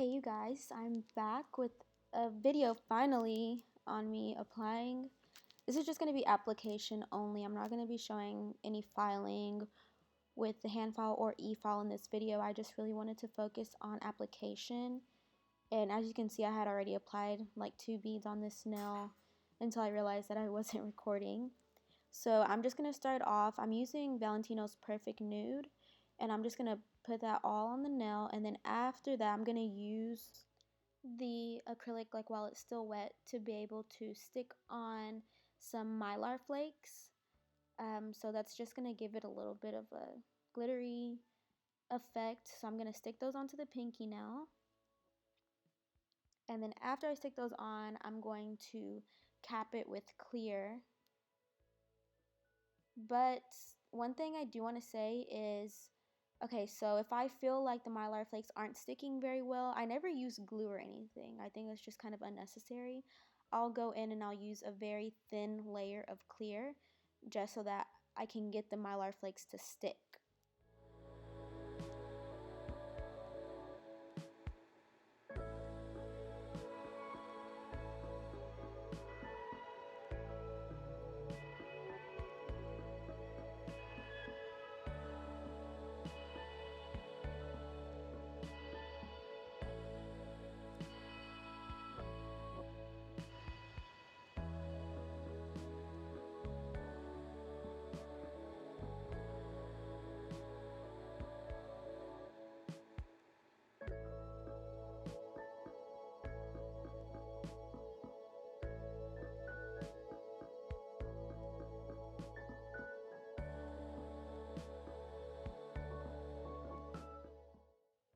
Hey you guys, I'm back with a video finally on me applying. This is just going to be application only. I'm not going to be showing any filing with the hand file or e-file in this video. I just really wanted to focus on application. And as you can see, I had already applied like 2 beads on this nail until I realized that I wasn't recording. So I'm just going to start off. I'm using Valentino's Perfect Nude, and I'm just going to put that all on the nail, and then after that I'm going to use the acrylic like while it's still wet to be able to stick on some mylar flakes. So that's just going to give it a little bit of a glittery effect. So I'm going to stick those onto the pinky now. And then after I stick those on, I'm going to cap it with clear. But one thing I do want to say is, okay, so if I feel like the mylar flakes aren't sticking very well, I never use glue or anything. I think it's just kind of unnecessary. I'll go in and I'll use a very thin layer of clear just so that I can get the mylar flakes to stick.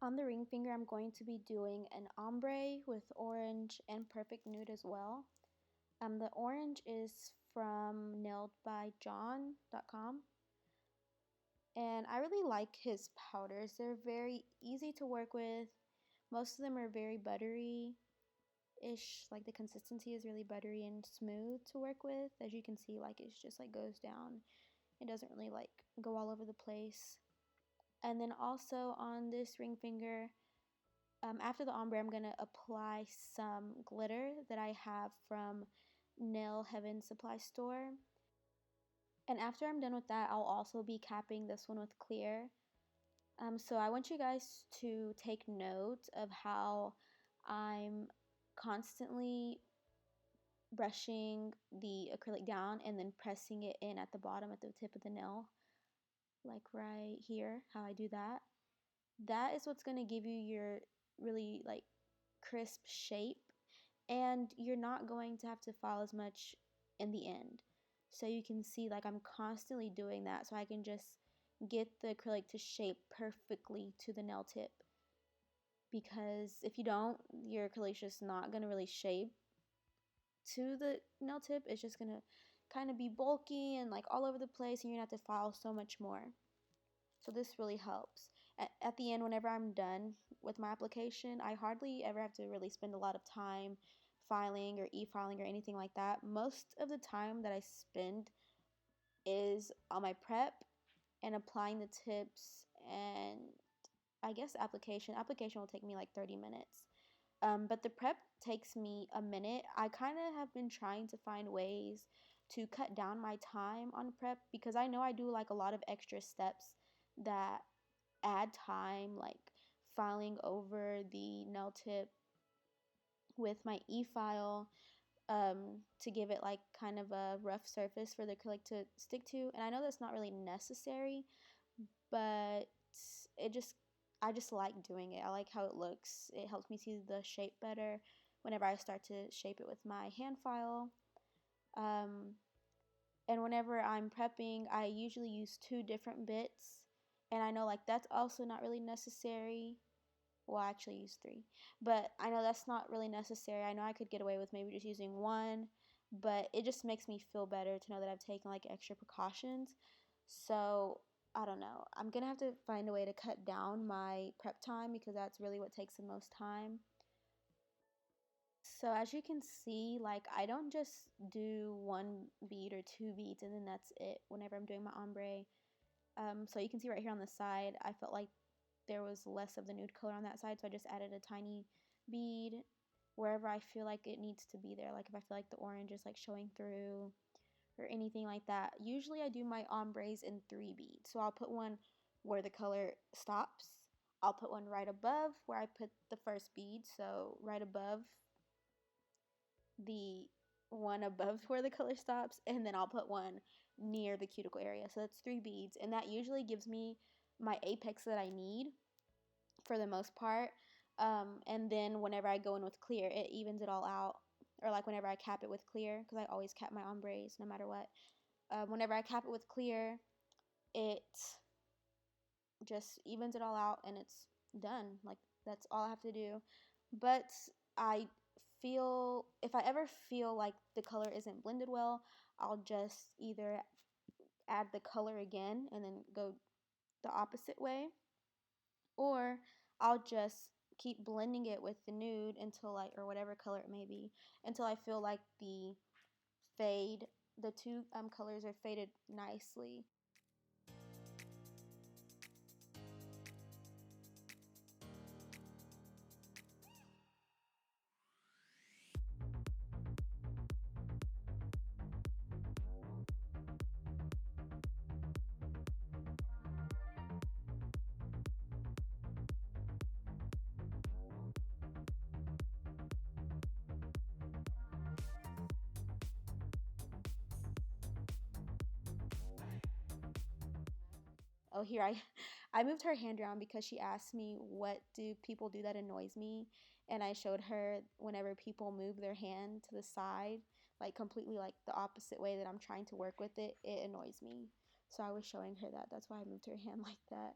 On the ring finger, I'm going to be doing an ombre with orange and perfect nude as well. The orange is from NailedbyJohn.com. And I really like his powders. They're very easy to work with. Most of them are very buttery-ish. Like the consistency is really buttery and smooth to work with. As you can see, like it's just like goes down. It doesn't really like go all over the place. And then also on this ring finger, after the ombre, I'm going to apply some glitter that I have from Nailheavensupplystore. And after I'm done with that, I'll also be capping this one with clear. So I want you guys to take note of how I'm constantly brushing the acrylic down and then pressing it in at the bottom at the tip of the nail, like right here, how I do that. That is what's going to give you your really like crisp shape, and you're not going to have to file as much in the end. So you can see like I'm constantly doing that so I can just get the acrylic to shape perfectly to the nail tip, because if you don't, your acrylic's just not going to really shape to the nail tip. It's just going to kind of be bulky and like all over the place, and you're going to have to file so much more. So this really helps. At the end, whenever I'm done with my application, I hardly ever have to really spend a lot of time filing or e-filing or anything like that. Most of the time that I spend is on my prep and applying the tips, and I guess application will take me like 30 minutes. But the prep takes me a minute. I kind of have been trying to find ways to cut down my time on prep, because I know I do like a lot of extra steps that add time, like filing over the nail tip with my e-file to give it like kind of a rough surface for the acrylic to stick to. And I know that's not really necessary, but I just like doing it. I like how it looks. It helps me see the shape better whenever I start to shape it with my hand file. And whenever I'm prepping, I usually use 2 different bits. And I know like that's also not really necessary. Well, I actually use 3. But I know that's not really necessary. I know I could get away with maybe just using 1. But it just makes me feel better to know that I've taken like extra precautions. So I don't know. I'm going to have to find a way to cut down my prep time, because that's really what takes the most time. So as you can see, like I don't just do 1 bead or 2 beads and then that's it whenever I'm doing my ombre. So you can see right here on the side, I felt like there was less of the nude color on that side, so I just added a tiny bead wherever I feel like it needs to be there. Like if I feel like the orange is like showing through or anything like that. Usually I do my ombres in 3 beads. So I'll put one where the color stops. I'll put one right above where I put the first bead, so right above the one above where the color stops, and then I'll put one near the cuticle area. So that's 3 beads, and that usually gives me my apex that I need for the most part. And then whenever I go in with clear, it evens it all out. Or like whenever I cap it with clear, because I always cap my ombres no matter what. Whenever I cap it with clear, it just evens it all out and it's done. Like that's all I have to do. But I feel, if I ever feel like the color isn't blended well, I'll just either add the color again and then go the opposite way, or I'll just keep blending it with the nude until or whatever color it may be, until I feel like the two colors are faded nicely. Oh, here I moved her hand around because she asked me what do people do that annoys me, and I showed her whenever people move their hand to the side, like completely like the opposite way that I'm trying to work with it, it annoys me. So I was showing her that. That's why I moved her hand like that.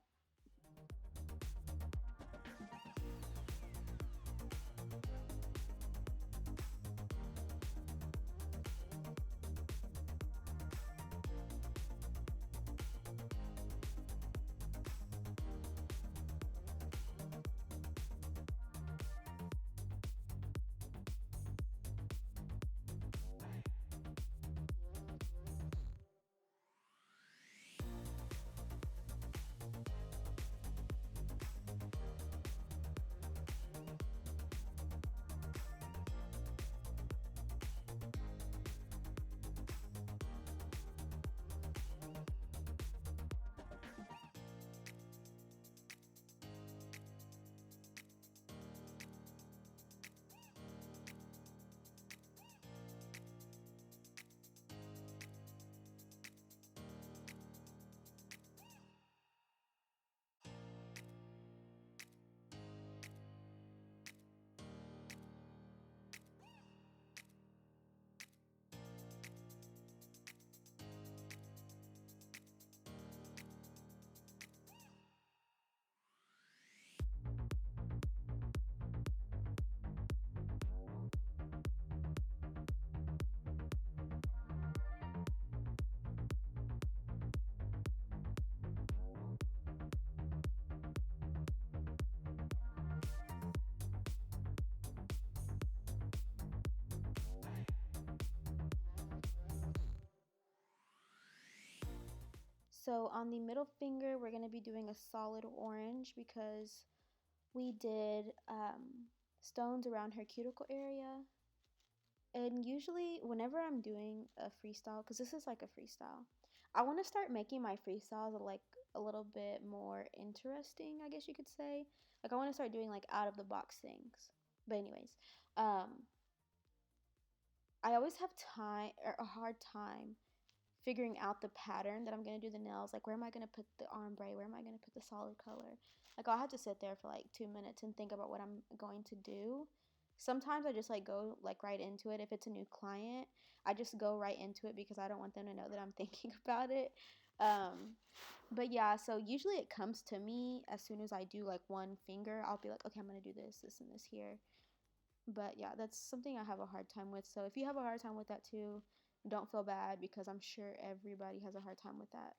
So on the middle finger, we're going to be doing a solid orange because we did stones around her cuticle area. And usually whenever I'm doing a freestyle, because this is like a freestyle, I want to start making my freestyles like a little bit more interesting, I guess you could say. Like I want to start doing like out of the box things. But anyways, I always have a hard time figuring out the pattern that I'm going to do the nails. Like where am I going to put the ombre? Where am I going to put the solid color? Like I'll have to sit there for like 2 minutes and think about what I'm going to do. Sometimes I just like go like right into it. If it's a new client, I just go right into it because I don't want them to know that I'm thinking about it. But yeah, so usually it comes to me as soon as I do like one finger. I'll be like, okay, I'm going to do this, this, and this here. But yeah, that's something I have a hard time with. So if you have a hard time with that too, don't feel bad because I'm sure everybody has a hard time with that.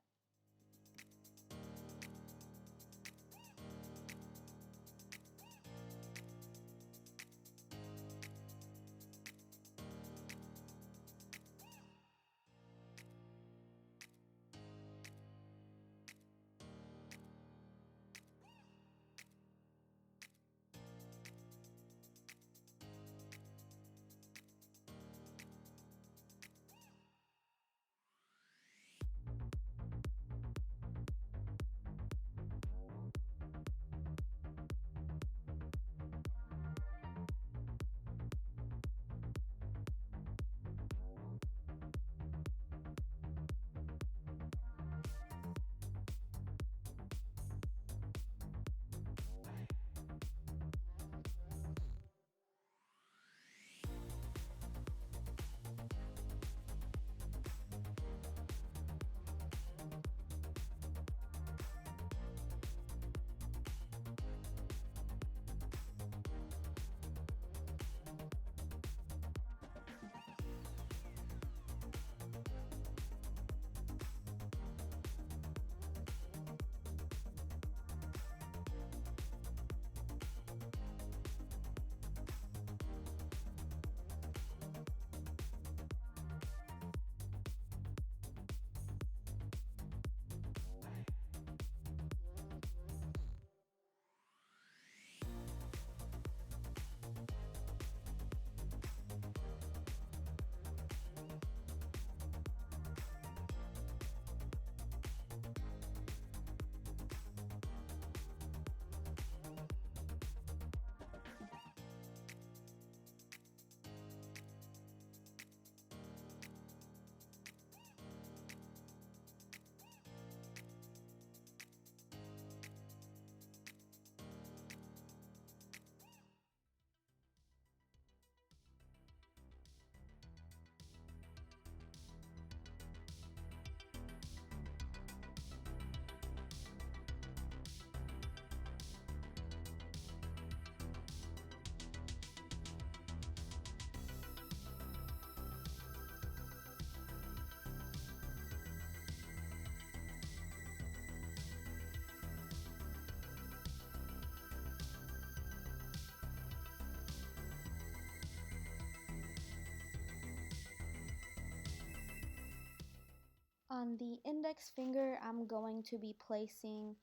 On the index finger, I'm going to be placing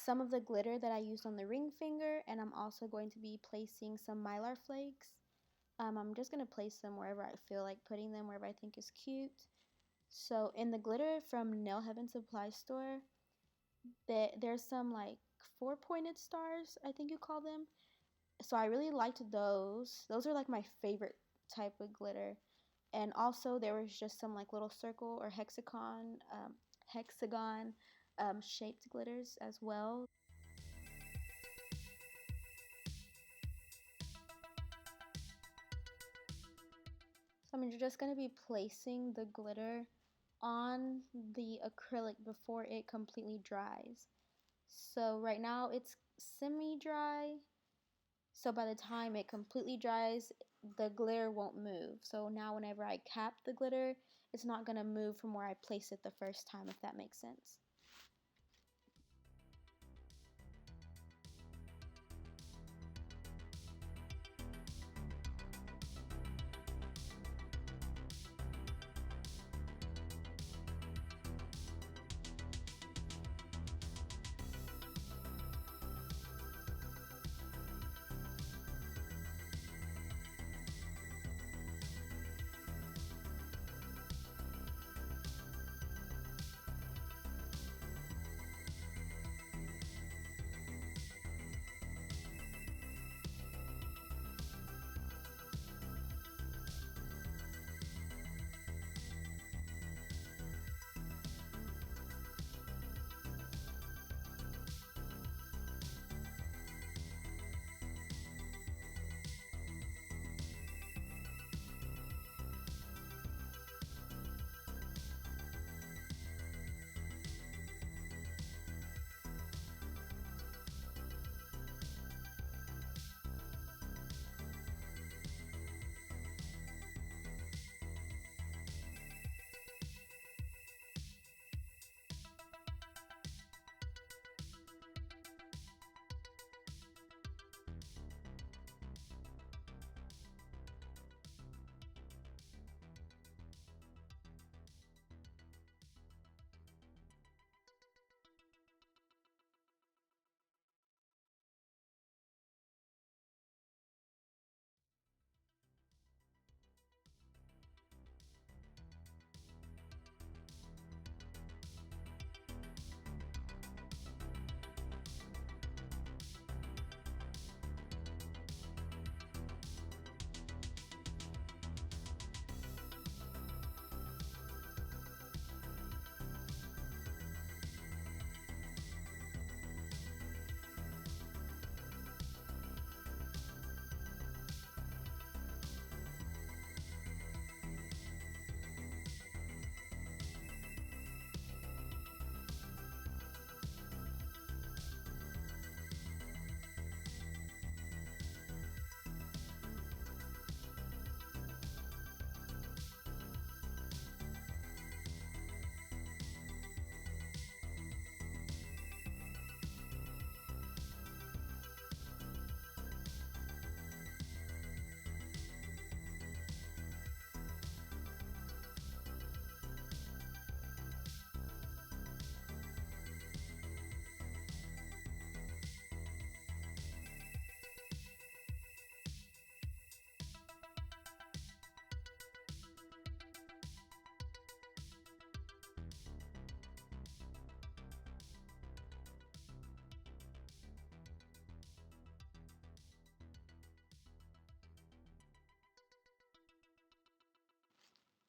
some of the glitter that I used on the ring finger, and I'm also going to be placing some mylar flakes. I'm just going to place them wherever I feel like putting them, wherever I think is cute. So in the glitter from Nail Heaven Supply Store, there's some like 4-pointed stars, I think you call them. So I really liked those. Those are like my favorite type of glitter. And also there was just some like little circle or hexagon shaped glitters as well. So I'm just going to be placing the glitter on the acrylic before it completely dries. So right now it's semi-dry. So by the time it completely dries, the glitter won't move. So now whenever I cap the glitter, it's not going to move from where I placed it the first time, if that makes sense.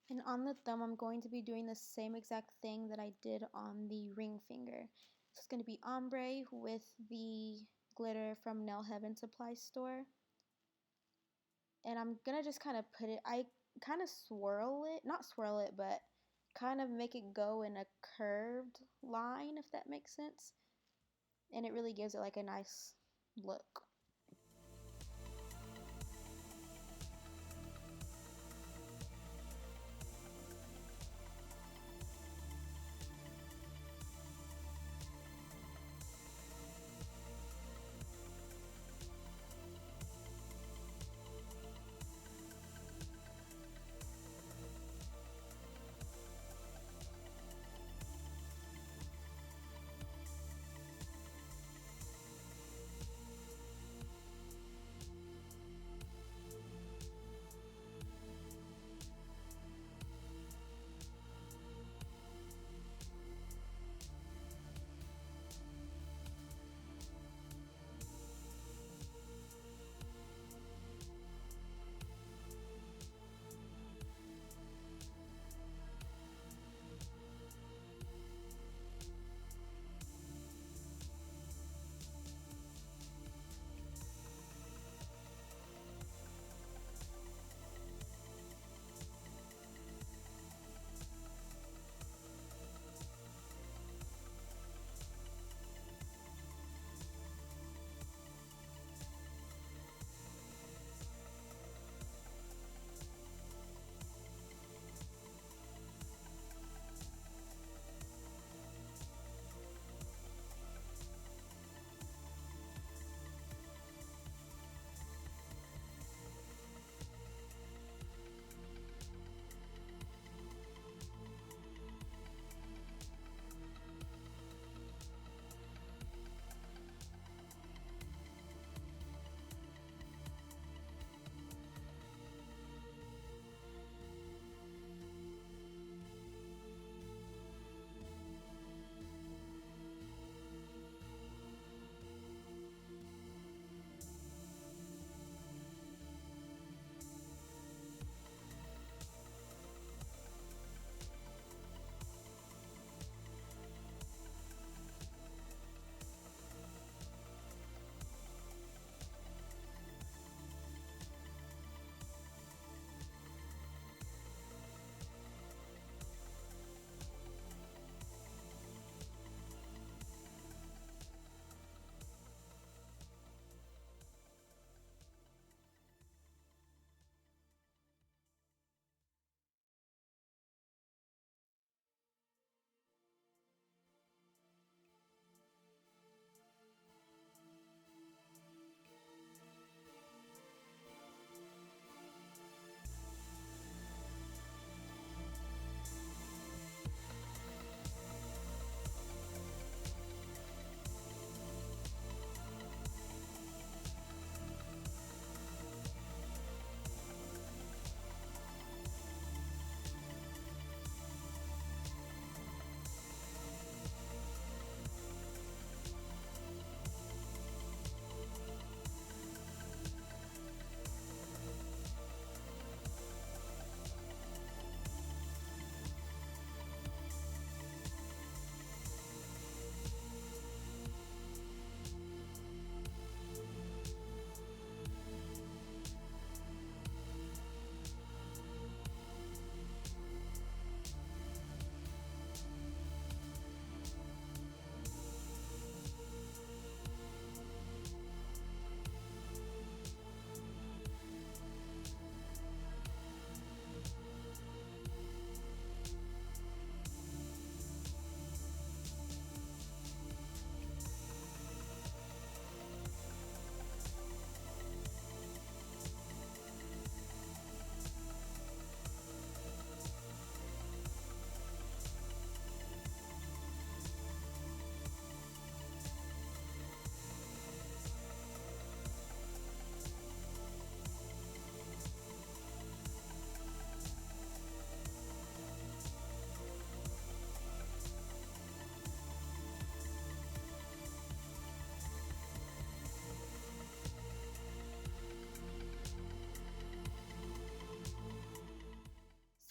And on the thumb, I'm going to be doing the same exact thing that I did on the ring finger. So it's going to be ombre with the glitter from Nail Heaven Supply Store. And I'm going to just kind of put it, I kind of swirl it, not swirl it, but kind of make it go in a curved line, if that makes sense. And it really gives it like a nice look.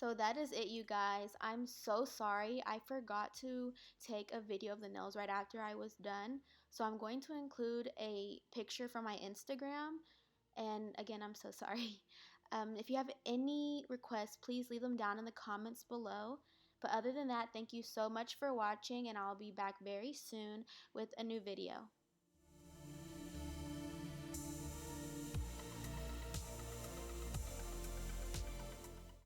So that is it, you guys. I'm so sorry. I forgot to take a video of the nails right after I was done. So I'm going to include a picture from my Instagram. And again, I'm so sorry. If you have any requests, please leave them down in the comments below. But other than that, thank you so much for watching, and I'll be back very soon with a new video.